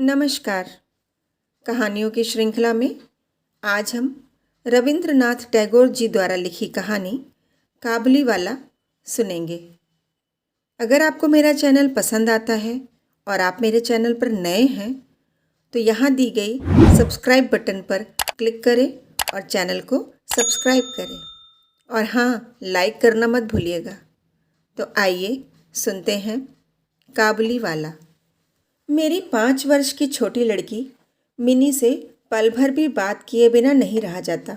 नमस्कार। कहानियों की श्रृंखला में आज हम रविंद्रनाथ टैगोर जी द्वारा लिखी कहानी काबुलीवाला सुनेंगे। अगर आपको मेरा चैनल पसंद आता है और आप मेरे चैनल पर नए हैं तो यहाँ दी गई सब्सक्राइब बटन पर क्लिक करें और चैनल को सब्सक्राइब करें और हाँ, लाइक करना मत भूलिएगा। तो आइए सुनते हैं काबुलीवाला। मेरी 5 वर्ष की छोटी लड़की मिनी से पल भर भी बात किए बिना नहीं रहा जाता।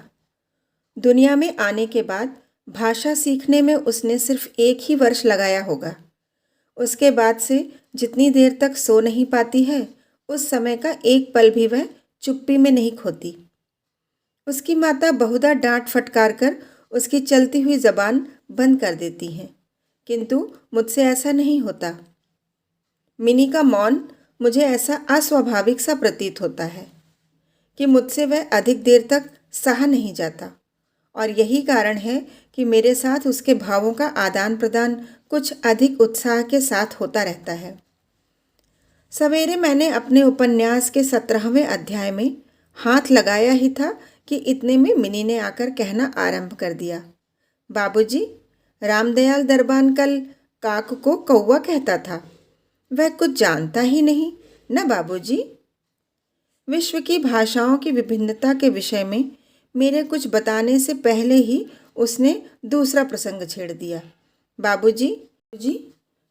दुनिया में आने के बाद भाषा सीखने में उसने सिर्फ 1 ही वर्ष लगाया होगा। उसके बाद से जितनी देर तक सो नहीं पाती है, उस समय का एक पल भी वह चुप्पी में नहीं खोती। उसकी माता बहुधा डांट फटकार कर उसकी चलती हुई जबान बंद कर देती हैं, किंतु मुझसे ऐसा नहीं होता। मिनी का मौन मुझे ऐसा अस्वाभाविक सा प्रतीत होता है कि मुझसे वह अधिक देर तक सहा नहीं जाता और यही कारण है कि मेरे साथ उसके भावों का आदान प्रदान कुछ अधिक उत्साह के साथ होता रहता है। सवेरे मैंने अपने उपन्यास के 17वें अध्याय में हाथ लगाया ही था कि इतने में मिनी ने आकर कहना आरंभ कर दिया, बाबूजी, रामदयाल दरबान कल काक को कौवा कहता था। वह कुछ जानता ही नहीं न बाबूजी। विश्व की भाषाओं की विभिन्नता के विषय में मेरे कुछ बताने से पहले ही उसने दूसरा प्रसंग छेड़ दिया। बाबूजी जी,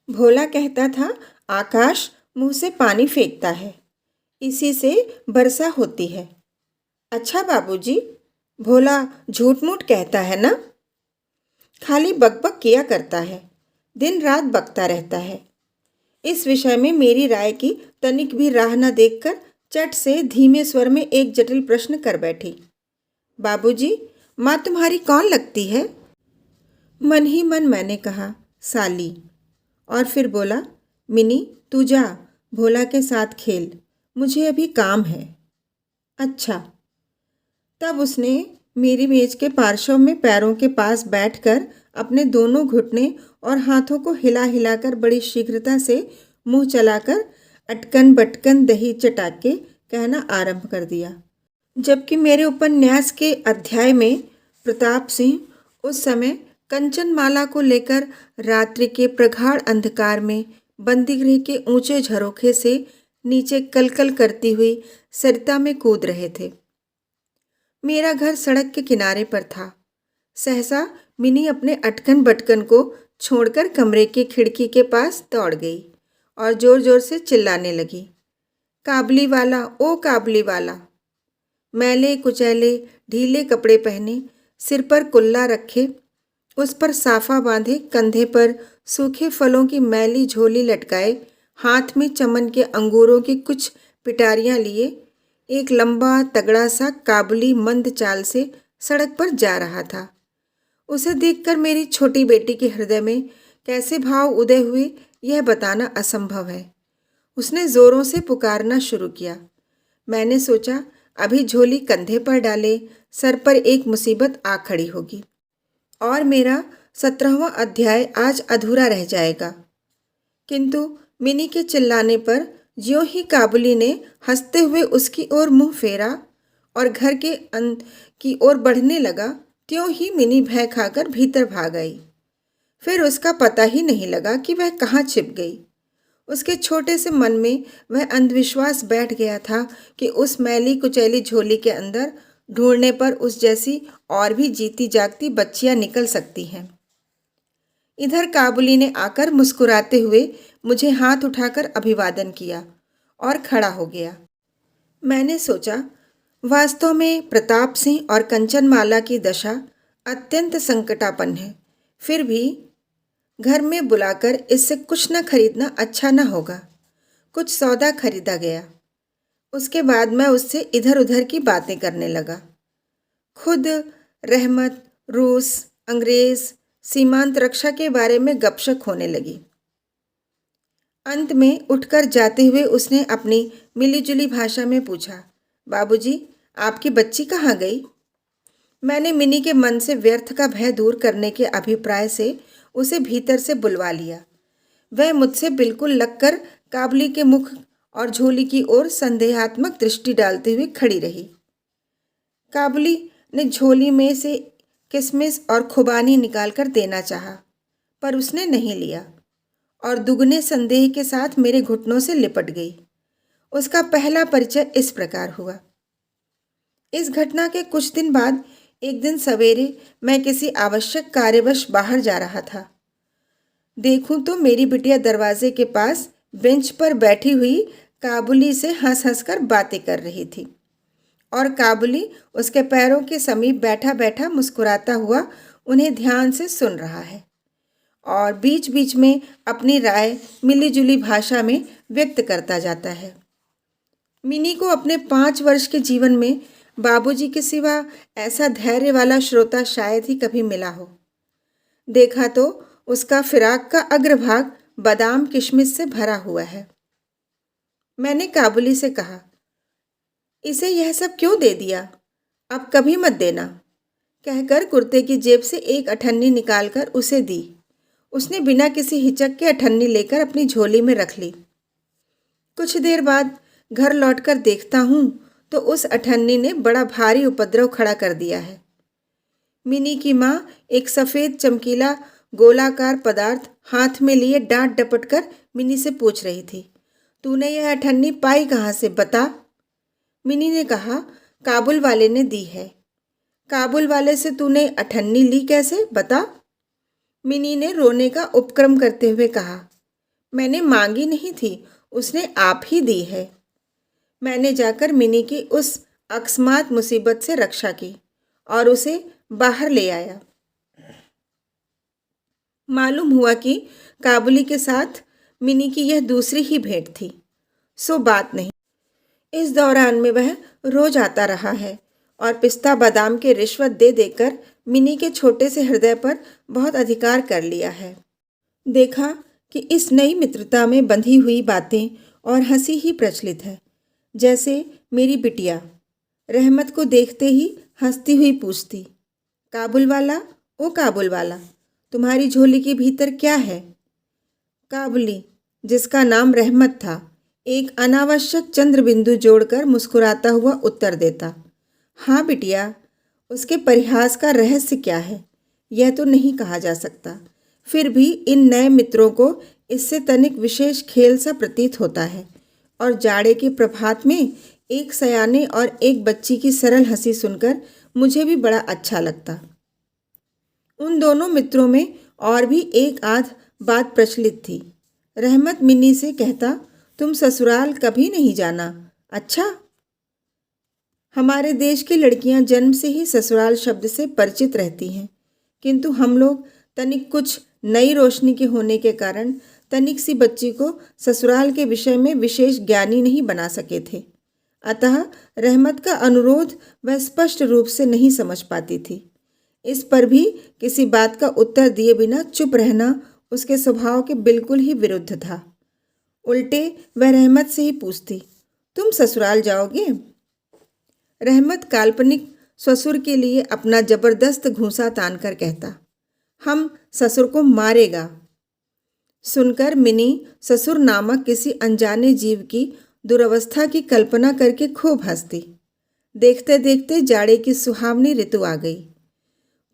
भोला कहता था आकाश मुंह से पानी फेंकता है, इसी से वर्षा होती है। अच्छा बाबूजी, भोला झूठ मूठ कहता है ना? खाली बकबक किया करता है, दिन रात बकता रहता है। इस विषय में मेरी राय की तनिक भी राह न देखकर चट से धीमे स्वर में एक जटिल प्रश्न कर बैठी। बाबूजी, माँ तुम्हारी कौन लगती है? मन ही मन मैंने कहा, साली। और फिर बोला, मिनी तू जा, भोला के साथ खेल, मुझे अभी काम है। अच्छा। तब उसने मेरी मेज के पार्श्व में पैरों के पास बैठकर अपने दोनों घुटने और हाथों को हिला हिलाकर बड़ी शीघ्रता से मुंह चलाकर अटकन बटकन दही चटाके कहना आरंभ कर दिया। जबकि मेरे उपन्यास के अध्याय में प्रताप सिंह उस समय कंचनमाला को लेकर रात्रि के प्रगाढ़ अंधकार में बंदीगृह के ऊंचे झरोखे से नीचे कलकल करती हुई सरिता में कूद रहे थे। मेरा घर सड़क के किनारे पर था। सहसा मिनी अपने अटकन बटकन को छोड़कर कमरे की खिड़की के पास दौड़ गई और जोर जोर से चिल्लाने लगी, काबुलीवाला, ओ काबुलीवाला। मैले कुचैले ढीले कपड़े पहने, सिर पर कुल्ला रखे, उस पर साफा बांधे, कंधे पर सूखे फलों की मैली झोली लटकाए, हाथ में चमन के अंगूरों की कुछ पिटारियां लिए, एक लंबा तगड़ा सा काबुली मंद चाल से सड़क पर जा रहा था। उसे देखकर मेरी छोटी बेटी के हृदय में कैसे भाव उदय हुए यह बताना असंभव है। उसने जोरों से पुकारना शुरू किया। मैंने सोचा अभी झोली कंधे पर डाले सर पर एक मुसीबत आ खड़ी होगी और मेरा 17वां अध्याय आज अधूरा रह जाएगा। किंतु मिनी के चिल्लाने पर ज्यों ही काबुली ने हंसते हुए उसकी ओर मुंह फेरा और घर के की ओर बढ़ने लगा, त्यों ही मिनी भय खाकर भीतर भाग आई। फिर उसका पता ही नहीं लगा कि वह कहाँ छिप गई। उसके छोटे से मन में वह अंधविश्वास बैठ गया था कि उस मैली कुचैली झोली के अंदर ढूंढने पर उस जैसी और भी जीती जागती बच्चियां निकल सकती हैं। इधर काबुली ने आकर मुस्कुराते हुए मुझे हाथ उठाकर अभिवादन किया और खड़ा हो गया। मैंने सोचा वास्तव में प्रताप सिंह और कंचनमाला की दशा अत्यंत संकटापन्न है, फिर भी घर में बुलाकर इससे कुछ न खरीदना अच्छा न होगा। कुछ सौदा खरीदा गया। उसके बाद मैं उससे इधर उधर की बातें करने लगा। खुद रहमत, रूस, अंग्रेज, सीमांत रक्षा के बारे में गपशप होने लगी। अंत में उठकर जाते हुए उसने अपनी मिलीजुली भाषा में पूछा, बाबूजी, आपकी बच्ची कहाँ गई? मैंने मिनी के मन से व्यर्थ का भय दूर करने के अभिप्राय से उसे भीतर से बुलवा लिया। वह मुझसे बिल्कुल लगकर काबुली के मुख और झोली की ओर संदेहात्मक दृष्टि डालते हुए खड़ी रही। काबुली ने झोली में से किशमिश और खुबानी निकालकर देना चाहा, पर उसने नहीं लिया और दुगने संदेह के साथ मेरे घुटनों से लिपट गई। उसका पहला परिचय इस प्रकार हुआ। इस घटना के कुछ दिन बाद एक दिन सवेरे मैं किसी आवश्यक कार्यवश बाहर जा रहा था। देखूं तो मेरी बिटिया दरवाजे के पास बेंच पर बैठी हुई काबुली से हंस हंस कर बातें कर रही थी और काबुली उसके पैरों के समीप बैठा बैठा मुस्कुराता हुआ उन्हें ध्यान से सुन रहा है और बीच बीच में अपनी राय मिलीजुली भाषा में व्यक्त करता जाता है। मिनी को अपने 5 वर्ष के जीवन में बाबूजी के सिवा ऐसा धैर्य वाला श्रोता शायद ही कभी मिला हो। देखा तो उसका फिराक का अग्रभाग बादाम किशमिश से भरा हुआ है। मैंने काबुली से कहा, इसे यह सब क्यों दे दिया? अब कभी मत देना, कहकर कुर्ते की जेब से एक अठन्नी निकालकर उसे दी। उसने बिना किसी हिचक के अठन्नी लेकर अपनी झोली में रख ली। कुछ देर बाद घर लौटकर देखता हूँ तो उस अठन्नी ने बड़ा भारी उपद्रव खड़ा कर दिया है। मिनी की माँ एक सफ़ेद चमकीला गोलाकार पदार्थ हाथ में लिए डांट डपट कर मिनी से पूछ रही थी, तूने यह अठन्नी पाई कहाँ से, बता। मिनी ने कहा, काबुल वाले ने दी है। काबुल वाले से तूने अठन्नी ली कैसे, बता। मिनी ने रोने का उपक्रम करते हुए कहा, मैंने मांगी नहीं थी, उसने आप ही दी है। मैंने जाकर मिनी की उस अकस्मात मुसीबत से रक्षा की और उसे बाहर ले आया। मालूम हुआ कि काबुली के साथ मिनी की यह दूसरी ही भेंट थी। सो बात नहीं, इस दौरान में वह रोज आता रहा है और पिस्ता बादाम के रिश्वत दे देकर मिनी के छोटे से हृदय पर बहुत अधिकार कर लिया है। देखा कि इस नई मित्रता में बंधी हुई बातें और हंसी ही प्रचलित है। जैसे मेरी बिटिया रहमत को देखते ही हंसती हुई पूछती, काबुल वाला, ओ काबुल वाला, तुम्हारी झोली के भीतर क्या है? काबुली, जिसका नाम रहमत था, एक अनावश्यक चंद्र बिंदु जोड़कर मुस्कुराता हुआ उत्तर देता, हाँ बिटिया। उसके परिहास का रहस्य क्या है, यह तो नहीं कहा जा सकता। फिर भी इन नए मित्रों को इससे तनिक विशेष खेल सा प्रतीत होता है और जाड़े के प्रभात में एक सयाने और एक बच्ची की सरल हंसी सुनकर मुझे भी बड़ा अच्छा लगता। उन दोनों मित्रों में और भी एक आध बात प्रचलित थी। रहमत मिन्नी से कहता, तुम ससुराल कभी नहीं जाना, अच्छा। हमारे देश की लड़कियां जन्म से ही ससुराल शब्द से परिचित रहती हैं, किंतु हम लोग तनिक कुछ नई रोशनी के होने के कारण तनिक सी बच्ची को ससुराल के विषय में विशेष ज्ञानी नहीं बना सके थे। अतः रहमत का अनुरोध वह स्पष्ट रूप से नहीं समझ पाती थी। इस पर भी किसी बात का उत्तर दिए बिना चुप रहना उसके स्वभाव के बिल्कुल ही विरुद्ध था। उल्टे वह रहमत से ही पूछती, तुम ससुराल जाओगे? रहमत काल्पनिक ससुर के लिए अपना जबरदस्त घूंसा तानकर कहता, हम ससुर को मारेगा। सुनकर मिनी ससुर नामक किसी अनजाने जीव की दुर्वस्था की कल्पना करके खूब हंसती। देखते देखते जाड़े की सुहावनी ऋतु आ गई।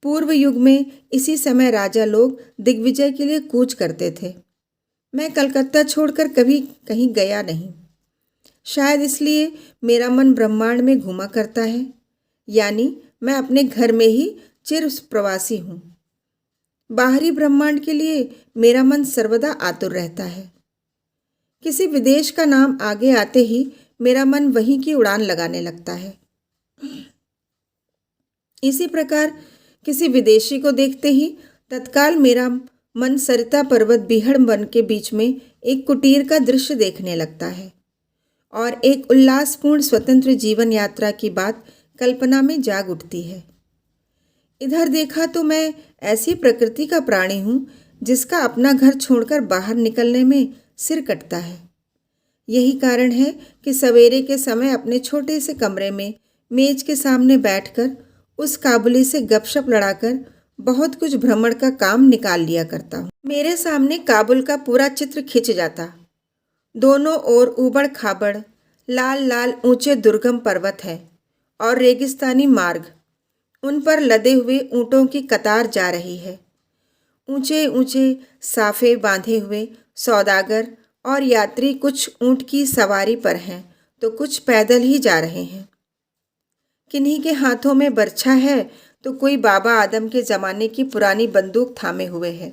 पूर्व युग में इसी समय राजा लोग दिग्विजय के लिए कूच करते थे। मैं कलकत्ता छोड़कर कभी कहीं गया नहीं, शायद इसलिए मेरा मन ब्रह्मांड में घूमा करता है, यानी मैं अपने घर में ही चिर प्रवासी हूँ। बाहरी ब्रह्मांड के लिए मेरा मन सर्वदा आतुर रहता है। किसी विदेश का नाम आगे आते ही मेरा मन वहीं की उड़ान लगाने लगता है। इसी प्रकार किसी विदेशी को देखते ही तत्काल मेरा मन सरिता पर्वत बीहड़ वन के बीच में एक कुटीर का दृश्य देखने लगता है और एक उल्लासपूर्ण स्वतंत्र जीवन यात्रा की बात कल्पना में जाग उठती है। इधर देखा तो मैं ऐसी प्रकृति का प्राणी हूँ जिसका अपना घर छोड़कर बाहर निकलने में सिर कटता है। यही कारण है कि सवेरे के समय अपने छोटे से कमरे में मेज के सामने बैठकर उस काबुली से गपशप लड़ाकर बहुत कुछ भ्रमण का काम निकाल लिया करता हूँ। मेरे सामने काबुल का पूरा चित्र खिंच जाता। दोनों ओर ऊबड़ खाबड़ लाल लाल ऊंचे दुर्गम पर्वत हैं और रेगिस्तानी मार्ग। उन पर लदे हुए ऊंटों की कतार जा रही है। ऊंचे ऊंचे साफे बांधे हुए सौदागर और यात्री कुछ ऊंट की सवारी पर हैं तो कुछ पैदल ही जा रहे हैं। किन्हीं के हाथों में बर्छा है तो कोई बाबा आदम के जमाने की पुरानी बंदूक थामे हुए है।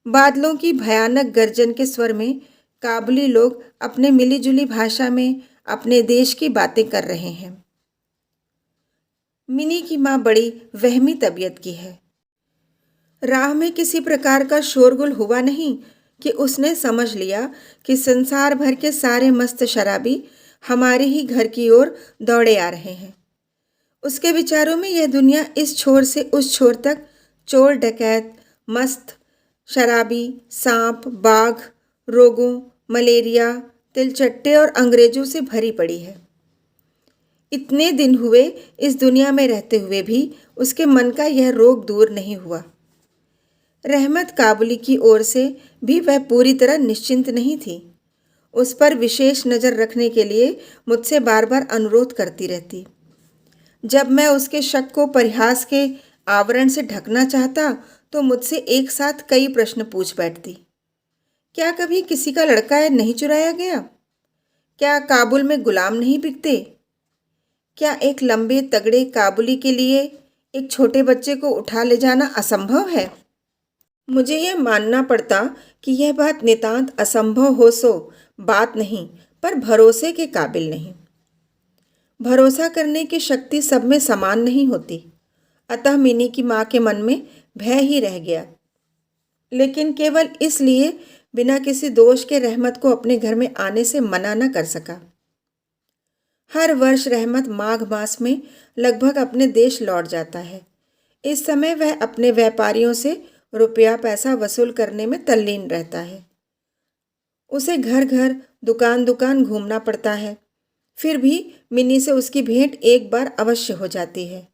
बादलों की भयानक गर्जन के स्वर में काबुली लोग अपने मिलीजुली भाषा में अपने देश की बातें कर रहे हैं। मिनी की माँ बड़ी वहमी तबीयत की है। राह में किसी प्रकार का शोरगुल हुआ नहीं कि उसने समझ लिया कि संसार भर के सारे मस्त शराबी हमारे ही घर की ओर दौड़े आ रहे हैं। उसके विचारों में यह दुनिया इस छोर से उस छोर तक चोर डकैत मस्त शराबी सांप बाघ रोगों मलेरिया तिलचट्टे और अंग्रेजों से भरी पड़ी है। इतने दिन हुए इस दुनिया में रहते हुए भी उसके मन का यह रोग दूर नहीं हुआ। रहमत काबुली की ओर से भी वह पूरी तरह निश्चिंत नहीं थी। उस पर विशेष नज़र रखने के लिए मुझसे बार बार अनुरोध करती रहती। जब मैं उसके शक को परिहास के आवरण से ढकना चाहता तो मुझसे एक साथ कई प्रश्न पूछ बैठती। क्या कभी किसी का लड़का नहीं चुराया गया? क्या काबुल में गुलाम नहीं बिकते? क्या एक लंबे तगड़े काबुली के लिए एक छोटे बच्चे को उठा ले जाना असंभव है? मुझे यह मानना पड़ता कि यह बात नितांत असंभव हो सो बात नहीं, पर भरोसे के काबिल नहीं। भरोसा करने की शक्ति सब में समान नहीं होती। अतः मिनी की माँ के मन में भय ही रह गया, लेकिन केवल इसलिए बिना किसी दोष के रहमत को अपने घर में आने से मना न कर सका। हर वर्ष रहमत माघ मास में लगभग अपने देश लौट जाता है। इस समय वह अपने व्यापारियों से रुपया पैसा वसूल करने में तल्लीन रहता है। उसे घर घर दुकान दुकान घूमना पड़ता है। फिर भी मिनी से उसकी भेंट एक बार अवश्य हो जाती है।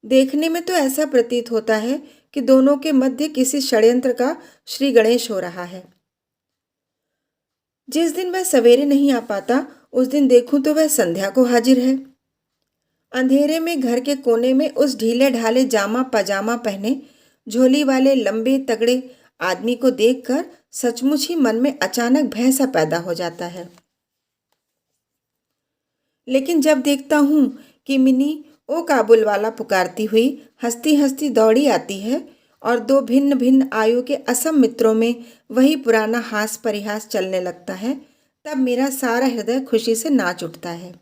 देखने में तो ऐसा प्रतीत होता है कि दोनों के मध्य किसी षड्यंत्र का श्री गणेश हो रहा है। जिस दिन वह सवेरे नहीं आ पाता उस दिन देखूं तो वह संध्या को हाजिर है। अंधेरे में घर के कोने में उस ढीले ढाले जामा पजामा पहने झोली वाले लंबे तगड़े आदमी को देखकर सचमुच ही मन में अचानक भय सा पैदा हो जाता है। लेकिन जब देखता हूँ कि मिनी ओ काबुल वाला पुकारती हुई हंसती हंसती दौड़ी आती है और दो भिन्न भिन्न आयु के असम मित्रों में वही पुराना हास परिहास चलने लगता है, तब मेरा सारा हृदय खुशी से नाच उठता है।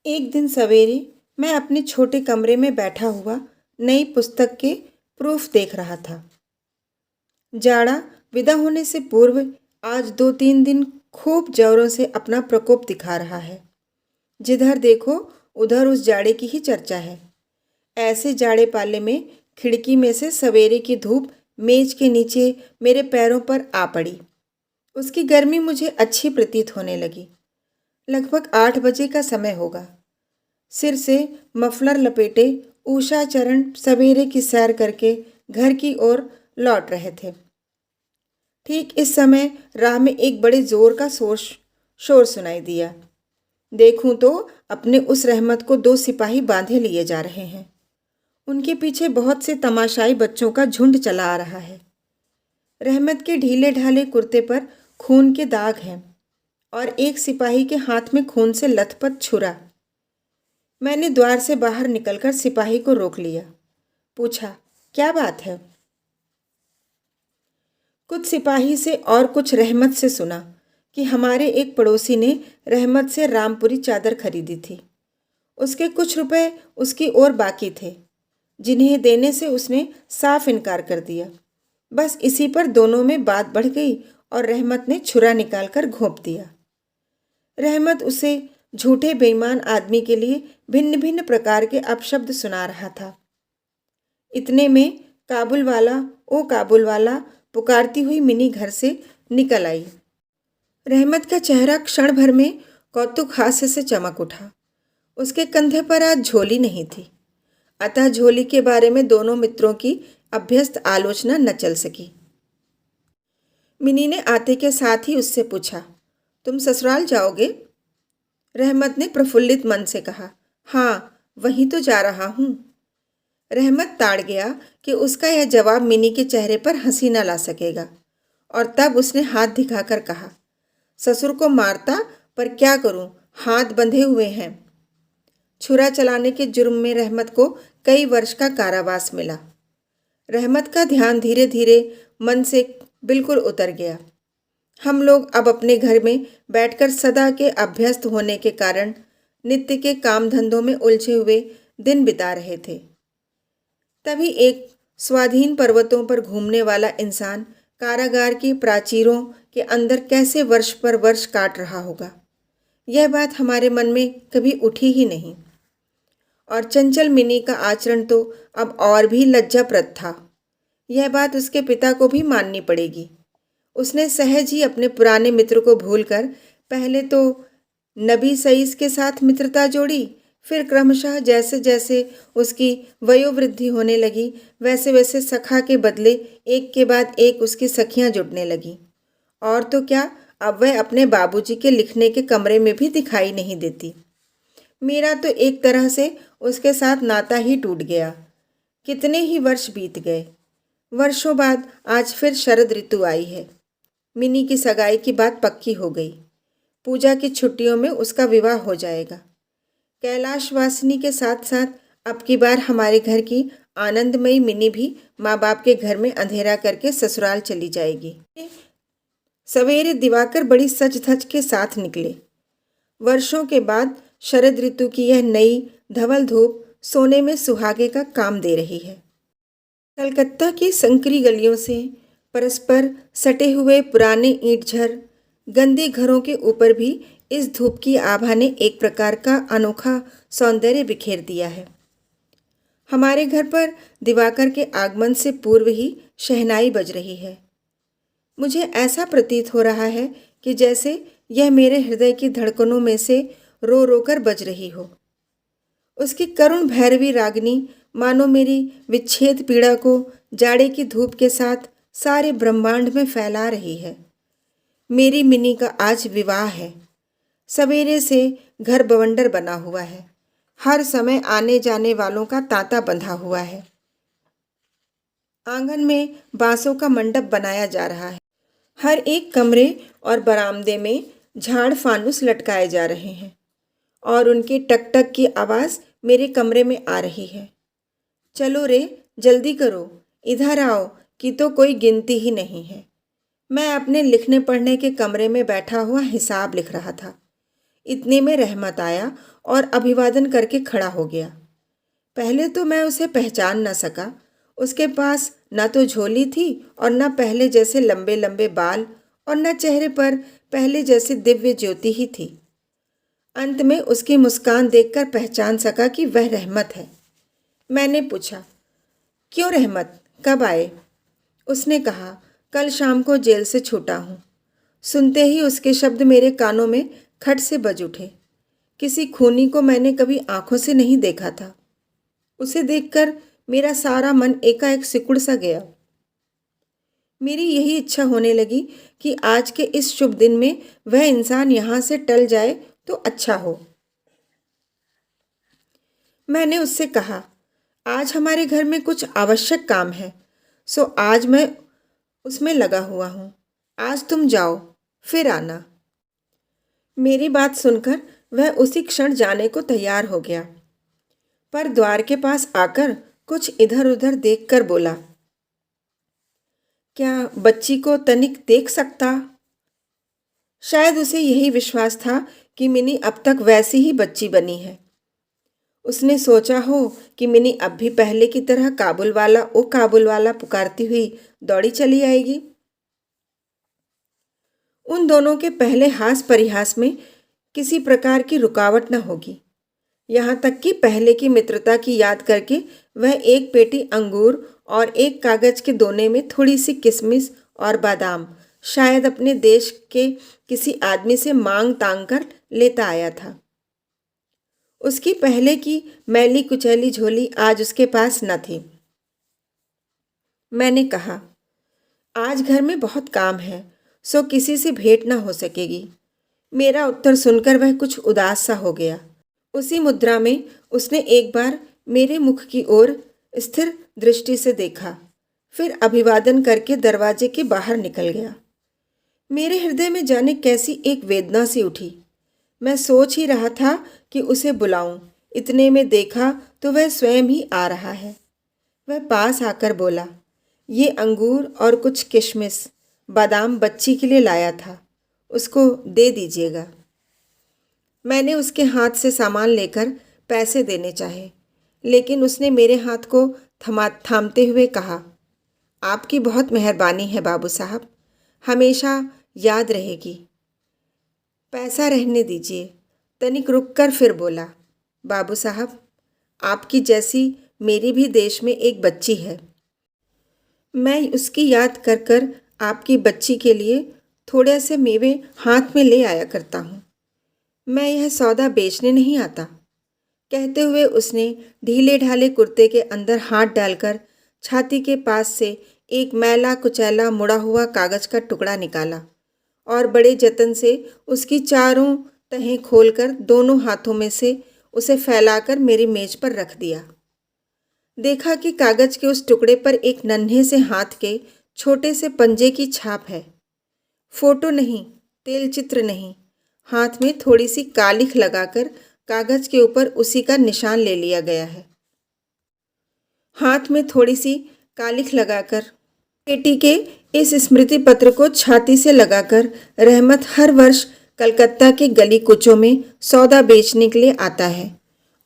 एक दिन सवेरे मैं अपने छोटे कमरे में बैठा हुआ नई पुस्तक के प्रूफ देख रहा था। जाड़ा विदा होने से पूर्व आज 2-3 दिन खूब जोरों से अपना प्रकोप दिखा रहा है। जिधर देखो उधर उस जाड़े की ही चर्चा है। ऐसे जाड़े पाले में खिड़की में से सवेरे की धूप मेज के नीचे मेरे पैरों पर आ पड़ी। उसकी गर्मी मुझे अच्छी प्रतीत होने लगी। लगभग 8 बजे का समय होगा। सिर से मफलर लपेटे उषा चरण सवेरे की सैर करके घर की ओर लौट रहे थे। ठीक इस समय राह में एक बड़े जोर का शोर सुनाई दिया। देखूं तो अपने उस रहमत को 2 सिपाही बांधे लिए जा रहे हैं। उनके पीछे बहुत से तमाशाई बच्चों का झुंड चला आ रहा है। रहमत के ढीले ढाले कुर्ते पर खून के दाग हैं और एक सिपाही के हाथ में खून से लथपथ छुरा। मैंने द्वार से बाहर निकलकर सिपाही को रोक लिया। पूछा, क्या बात है? कुछ सिपाही से और कुछ रहमत से सुना कि हमारे एक पड़ोसी ने रहमत से रामपुरी चादर खरीदी थी। उसके कुछ रुपए उसकी ओर बाकी थे, जिन्हें देने से उसने साफ इनकार कर दिया। बस इसी पर दोनों में बात बढ़ गई और रहमत ने छुरा निकालकर घोंप दिया। रहमत उसे झूठे बेईमान आदमी के लिए भिन्न भिन्न प्रकार के अपशब्द सुना रहा था। इतने में काबुल वाला ओ काबुल वाला पुकारती हुई मिनी घर से निकल आई। रहमत का चेहरा क्षण भर में कौतुक हास्य से चमक उठा। उसके कंधे पर आज झोली नहीं थी, अतः झोली के बारे में दोनों मित्रों की अभ्यस्त आलोचना न चल सकी। मिनी ने आते के साथ ही उससे पूछा, तुम ससुराल जाओगे? रहमत ने प्रफुल्लित मन से कहा, हाँ, वहीं तो जा रहा हूँ। रहमत ताड़ गया कि उसका यह जवाब मिनी के चेहरे पर हंसी न ला सकेगा, और तब उसने हाथ दिखाकर कहा, ससुर को मारता, पर क्या करूं, हाथ बंधे हुए हैं। छुरा चलाने के जुर्म में रहमत को कई वर्ष का कारावास मिला। रहमत का ध्यान धीरे धीरे मन से बिल्कुल उतर गया। हम लोग अब अपने घर में बैठकर सदा के अभ्यस्त होने के कारण नित्य के काम धंधों में उलझे हुए दिन बिता रहे थे। तभी एक स्वाधीन पर्वतों पर घूमने वाला इंसान कारागार की प्राचीरों के अंदर कैसे वर्ष पर वर्ष काट रहा होगा, यह बात हमारे मन में कभी उठी ही नहीं। और चंचल मिनी का आचरण तो अब और भी लज्जाप्रद था। यह बात उसके पिता को भी माननी पड़ेगी। उसने सहज ही अपने पुराने मित्र को भूलकर पहले तो नबी सईस के साथ मित्रता जोड़ी, फिर क्रमशः जैसे जैसे उसकी वयोवृद्धि होने लगी, वैसे वैसे सखा के बदले एक के बाद एक उसकी सखियां जुटने लगी। और तो क्या, अब वह अपने बाबूजी के लिखने के कमरे में भी दिखाई नहीं देती। मेरा तो एक तरह से उसके साथ नाता ही टूट गया। कितने ही वर्ष बीत गए। वर्षों बाद आज फिर शरद ऋतु आई है। मिनी की सगाई की बात पक्की हो गई। पूजा की छुट्टियों में उसका विवाह हो जाएगा। कैलाशवासिनी के साथ साथ अब की बार हमारे घर की आनंदमयी मिनी भी माँ बाप के घर में अंधेरा करके ससुराल चली जाएगी। सवेरे दिवाकर बड़ी सज धज के साथ निकले। वर्षों के बाद शरद ऋतु की यह नई धवल धूप सोने में सुहागे का काम दे रही है। कलकत्ता की संकरी गलियों से परस्पर सटे हुए पुराने ईंट-झर गंदे घरों के ऊपर भी इस धूप की आभा ने एक प्रकार का अनोखा सौंदर्य बिखेर दिया है। हमारे घर पर दिवाकर के आगमन से पूर्व ही शहनाई बज रही है। मुझे ऐसा प्रतीत हो रहा है कि जैसे यह मेरे हृदय की धड़कनों में से रो रो कर बज रही हो। उसकी करुण भैरवी रागनी मानो मेरी विच्छेद पीड़ा को जाड़े की धूप के साथ सारे ब्रह्मांड में फैला रही है। मेरी मिनी का आज विवाह है। सवेरे से घर बवंडर बना हुआ है। हर समय आने जाने वालों का तांता बंधा हुआ है। आंगन में बांसों का मंडप बनाया जा रहा है। हर एक कमरे और बरामदे में झाड़ फानुस लटकाए जा रहे हैं और उनकी टक टक की आवाज़ मेरे कमरे में आ रही है। चलो रे, जल्दी करो, इधर आओ कि तो कोई गिनती ही नहीं है। मैं अपने लिखने पढ़ने के कमरे में बैठा हुआ हिसाब लिख रहा था। इतने में रहमत आया और अभिवादन करके खड़ा हो गया। पहले तो मैं उसे पहचान न सका। उसके पास न तो झोली थी और न पहले जैसे लंबे लंबे बाल और न चेहरे पर पहले जैसी दिव्य ज्योति ही थी। अंत में उसकी मुस्कान देखकर पहचान सका कि वह रहमत है। मैंने पूछा, क्यों रहमत, कब आए? उसने कहा, कल शाम को जेल से छूटा हूँ। सुनते ही उसके शब्द मेरे कानों में खट से बज उठे। किसी खूनी को मैंने कभी आंखों से नहीं देखा था। उसे देखकर मेरा सारा मन एकाएक सिकुड़ सा गया। मेरी यही इच्छा होने लगी कि आज के इस शुभ दिन में वह इंसान यहाँ से टल जाए तो अच्छा हो। मैंने उससे कहा, आज हमारे घर में कुछ आवश्यक काम है, सो आज मैं उसमें लगा हुआ हूँ। आज तुम जाओ, फिर आना। मेरी बात सुनकर वह उसी क्षण जाने को तैयार हो गया, पर द्वार के पास आकर कुछ इधर उधर देखकर बोला, क्या बच्ची को तनिक देख सकता? शायद उसे यही विश्वास था कि मिनी अब तक वैसी ही बच्ची बनी है। उसने सोचा हो कि मिनी अब भी पहले की तरह काबुल वाला ओ काबुल वाला पुकारती हुई दौड़ी चली आएगी। उन दोनों के पहले हास परिहास में किसी प्रकार की रुकावट न होगी। यहाँ तक कि पहले की मित्रता की याद करके वह एक पेटी अंगूर और एक कागज के दोने में थोड़ी सी किशमिश और बादाम शायद अपने देश के किसी आदमी से मांग तांग कर लेता आया था। उसकी पहले की मैली कुचैली झोली आज उसके पास न थी। मैंने कहा, आज घर में बहुत काम है, सो किसी से भेंट न हो सकेगी। मेरा उत्तर सुनकर वह कुछ उदास सा हो गया। उसी मुद्रा में उसने एक बार मेरे मुख की ओर स्थिर दृष्टि से देखा, फिर अभिवादन करके दरवाजे के बाहर निकल गया। मेरे हृदय में जाने कैसी एक वेदना सी उठी। मैं सोच ही रहा था कि उसे बुलाऊं, इतने में देखा तो वह स्वयं ही आ रहा है। वह पास आकर बोला, ये अंगूर और कुछ किशमिश बादाम बच्ची के लिए लाया था, उसको दे दीजिएगा। मैंने उसके हाथ से सामान लेकर पैसे देने चाहे, लेकिन उसने मेरे हाथ को थामते हुए कहा, आपकी बहुत मेहरबानी है बाबू साहब, हमेशा याद रहेगी। पैसा रहने दीजिए। तनिक रुक कर फिर बोला, बाबू साहब, आपकी जैसी मेरी भी देश में एक बच्ची है। मैं उसकी याद कर कर आपकी बच्ची के लिए थोड़े से मेवे हाथ में ले आया करता हूँ। मैं यह सौदा बेचने नहीं आता। कहते हुए उसने ढीले ढाले कुर्ते के अंदर हाथ डालकर छाती के पास से एक मैला कुचैला मुड़ा हुआ कागज का टुकड़ा निकाला और बड़े जतन से उसकी चारों तहें खोलकर दोनों हाथों में से उसे फैलाकर मेरी मेज पर रख दिया। देखा कि कागज के उस टुकड़े पर एक नन्हे से हाथ के छोटे से पंजे की छाप है। फोटो नहीं, तेल चित्र नहीं, हाथ में थोड़ी सी कालिख लगाकर कागज के ऊपर उसी का निशान ले लिया गया है। हाथ में थोड़ी सी कालिख लगाकर बेटी के इस स्मृति पत्र को छाती से लगाकर रहमत हर वर्ष कलकत्ता के गली कुचों में सौदा बेचने के लिए आता है,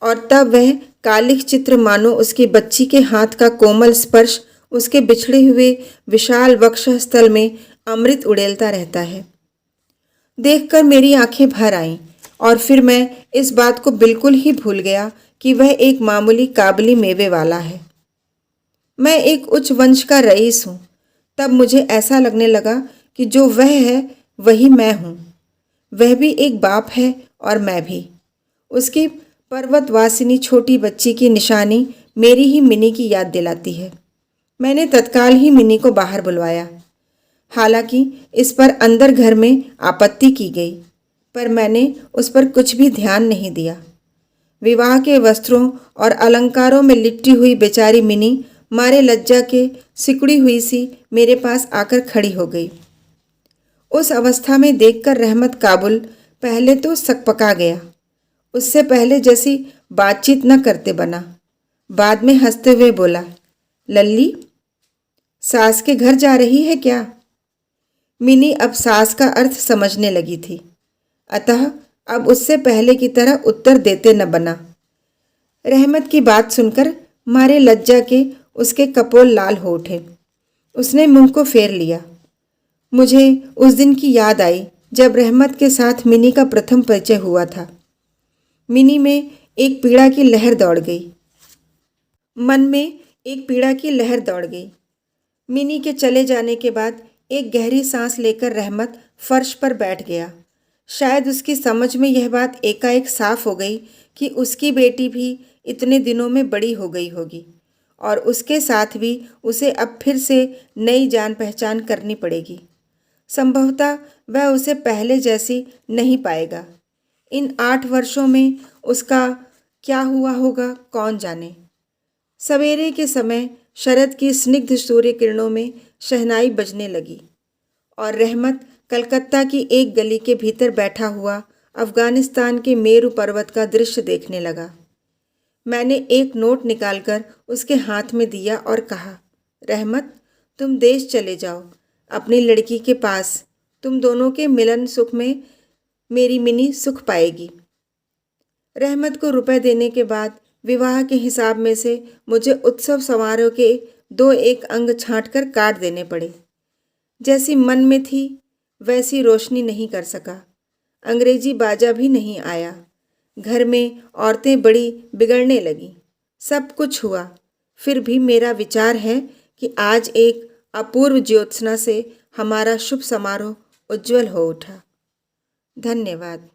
और तब वह कालिख चित्र मानो उसकी बच्ची के हाथ का कोमल स्पर्श उसके बिछड़े हुए विशाल वक्षस्थल में अमृत उड़ेलता रहता है। देखकर मेरी आंखें भर आईं और फिर मैं इस बात को बिल्कुल ही भूल गया कि वह एक मामूली काबली मेवे वाला है। मैं एक उच्च वंश का रईस हूँ। तब मुझे ऐसा लगने लगा कि जो वह है वही मैं हूँ। वह भी एक बाप है और मैं भी। उसकी पर्वतवासिनी छोटी बच्ची की निशानी मेरी ही मिनी की याद दिलाती है। मैंने तत्काल ही मिनी को बाहर बुलवाया। हालांकि इस पर अंदर घर में आपत्ति की गई, पर मैंने उस पर कुछ भी ध्यान नहीं दिया। विवाह के वस्त्रों और अलंकारों में लिपटी हुई बेचारी मिनी मारे लज्जा के सिकुड़ी हुई सी मेरे पास आकर खड़ी हो गई। उस अवस्था में देखकर रहमत काबुल पहले तो सकपका गया। उससे पहले जैसी बातचीत न करते बना। बाद में हंसते हुए बोला, लल्ली, सास के घर जा रही है क्या? मिनी अब सास का अर्थ समझने लगी थी, अतः अब उससे पहले की तरह उत्तर देते न बना। रहमत की बात सुनकर मारे लज्जा के उसके कपोल लाल हो उठे। उसने मुंह को फेर लिया। मुझे उस दिन की याद आई जब रहमत के साथ मिनी का प्रथम परिचय हुआ था। मिनी में एक पीड़ा की लहर दौड़ गई। मन में एक पीड़ा की लहर दौड़ गई। मिनी के चले जाने के बाद एक गहरी सांस लेकर रहमत फर्श पर बैठ गया। शायद उसकी समझ में यह बात एकाएक साफ हो गई कि उसकी बेटी भी इतने दिनों में बड़ी हो गई होगी और उसके साथ भी उसे अब फिर से नई जान पहचान करनी पड़ेगी। संभवतः वह उसे पहले जैसी नहीं पाएगा। इन 8 वर्षों में उसका क्या हुआ होगा कौन जाने। सवेरे के समय शरद की स्निग्ध सूर्य किरणों में शहनाई बजने लगी और रहमत कलकत्ता की एक गली के भीतर बैठा हुआ अफगानिस्तान के मेरू पर्वत का दृश्य देखने लगा। मैंने एक नोट निकालकर उसके हाथ में दिया और कहा, रहमत, तुम देश चले जाओ अपनी लड़की के पास। तुम दोनों के मिलन सुख में मेरी मिनी सुख पाएगी। रहमत को रुपए देने के बाद विवाह के हिसाब में से मुझे उत्सव समारोह के 2-1 अंग छांटकर काट देने पड़े। जैसी मन में थी वैसी रोशनी नहीं कर सका। अंग्रेजी बाजा भी नहीं आया। घर में औरतें बड़ी बिगड़ने लगीं। सब कुछ हुआ, फिर भी मेरा विचार है कि आज एक अपूर्व ज्योत्सना से हमारा शुभ समारोह उज्जवल हो उठा। धन्यवाद।